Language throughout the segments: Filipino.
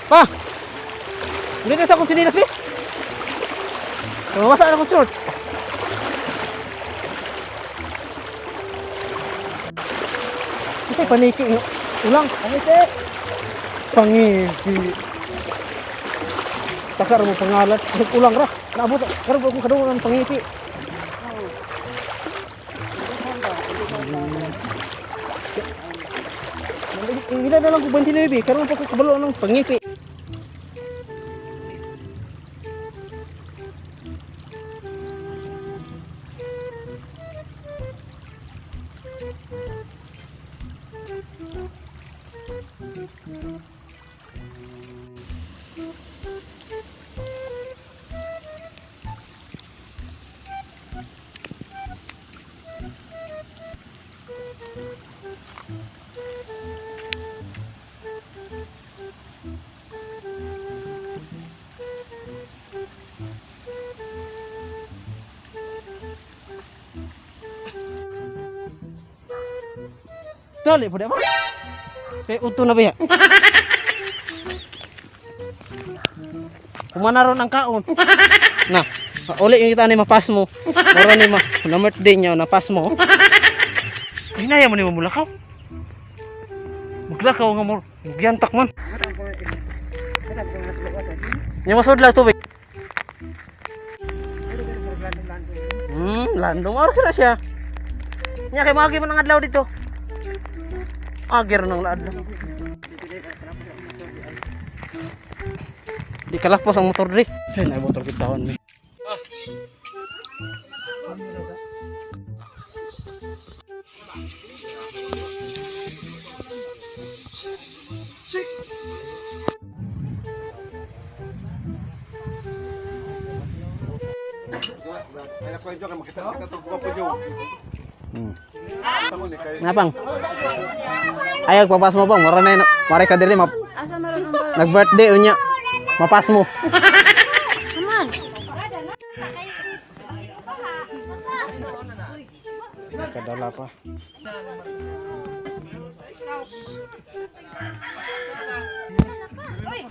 Pa! Dito sa akong sinilas, be. Mawasa na akong short. Ito paniki. Ulang. Paniki. Paniki. Takar mo pangalan. Ulang ra. Naabot. Karoon ko kung kadungan ng pangipi. Hindi na lang ko 29. Karoon pa ko kabalo ng pangipi. Dali po, di ba? Kaya uto na ba yan? Kumana ron ang kaon. Na, uli yung kita ni mapas mo. Mara ni na-mert din niya, napas mo. Hinaya mo ni mamulakaw. Maglakaw nga mo. Magyantak man. Yung masod lang tubig. Landong. Mara ka na siya. Nya kay magi mo ng adlaw dito. Agir nang laad. Di kalakpos ang motor diri. Ay na motor kitawan mi. Ay ko enjoy makita to po jo. Napang? Ayag papas mo bang, mara na mare ka diri Asa maron ang ba? nag-birthday unya. Mapas mo. Aman. Kadala pa. Uy.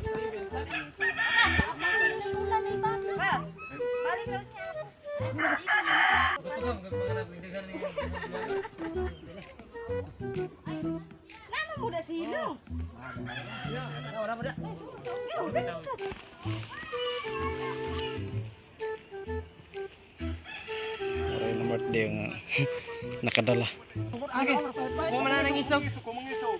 Lama mo dah silong. Wala pa dia. Mara yung birthday nga nakadala. Okay. Kung mananang isog. Gusto ko mga isog.